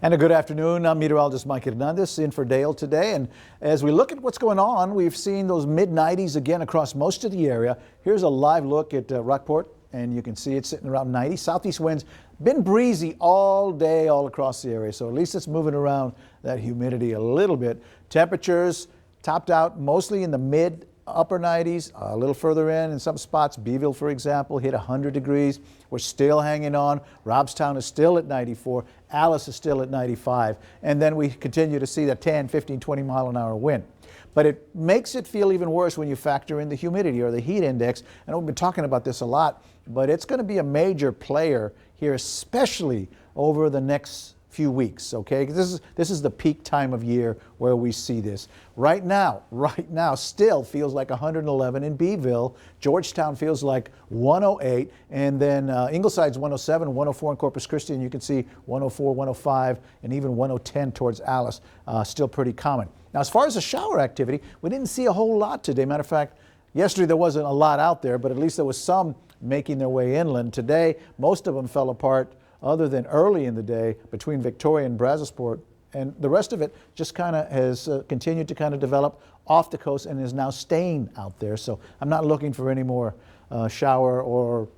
And a good afternoon. I'm meteorologist Mike Hernandez in for Dale today. And as we look at what's going on, we've seen those mid-90s again across most of the area. Here's a live look at Rockport, and you can see it sitting around 90. Southeast winds been breezy all day all across the area, so at least it's moving around that humidity a little bit. Temperatures topped out mostly in the mid upper 90s, a little further in some spots. Beeville, for example, hit 100 degrees. We're still hanging on. Robstown is still at 94. Alice is still at 95. And then we continue to see that 10, 15, 20 mile an hour wind. But it makes it feel even worse when you factor in the humidity or the heat index. And we've been talking about this a lot, but it's going to be a major player here, especially over the next few weeks, okay? This is the peak time of year where we see this. Right now, still feels like 111 in Beeville. Georgetown feels like 108, and then Ingleside's 107, 104 in Corpus Christi, and you can see 104, 105, and even 110 towards Alice, still pretty common. Now, as far as the shower activity, we didn't see a whole lot today. Matter of fact, yesterday there wasn't a lot out there, but at least there was some making their way inland. Today, most of them fell apart other than early in the day between Victoria and Brazosport, and the rest of it just kind of has continued to kind of develop off the coast and is now staying out there. So I'm not looking for any more shower or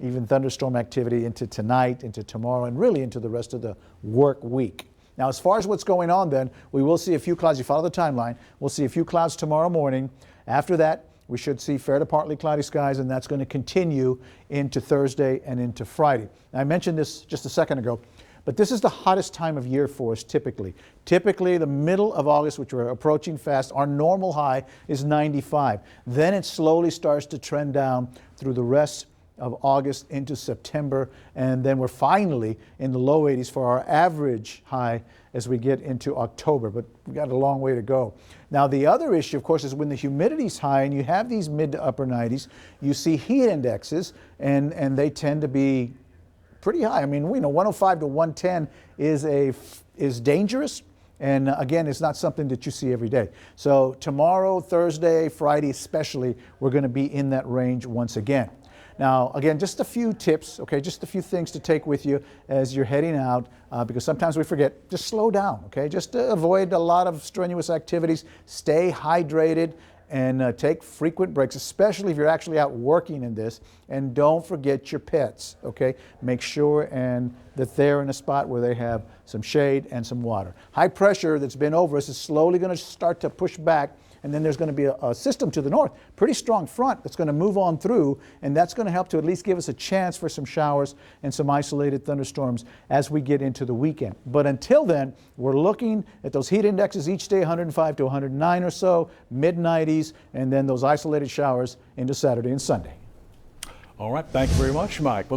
even thunderstorm activity into tonight, into tomorrow, and really into the rest of the work week. Now, as far as what's going on then, we will see a few clouds. You follow the timeline. We'll see a few clouds tomorrow morning. After that, we should see fair to partly cloudy skies, and that's going to continue into Thursday and into Friday. Now, I mentioned this just a second ago, but this is the hottest time of year for us typically. Typically, the middle of August, which we're approaching fast, our normal high is 95. Then it slowly starts to trend down through the rest of August into September, and then we're finally in the low 80s for our average high as we get into October, but we've got a long way to go. Now, the other issue, of course, is when the humidity's high and you have these mid to upper 90s, you see heat indexes, and they tend to be pretty high. I mean, we know 105 to 110 is dangerous, and again, it's not something that you see every day. So tomorrow, Thursday, Friday especially, we're going to be in that range once again. Now, again, just a few tips, okay, just a few things to take with you as you're heading out, because sometimes we forget. Just slow down, okay? Just avoid a lot of strenuous activities. Stay hydrated and take frequent breaks, especially if you're actually out working in this. And don't forget your pets, okay? Make sure that they're in a spot where they have some shade and some water. High pressure that's been over us is slowly going to start to push back. And then there's going to be a system to the north, pretty strong front that's going to move on through, and that's going to help to at least give us a chance for some showers and some isolated thunderstorms as we get into the weekend. But until then, we're looking at those heat indexes each day, 105 to 109 or so, mid-90s, and then those isolated showers into Saturday and Sunday. All right, thank you very much, Mike. Well,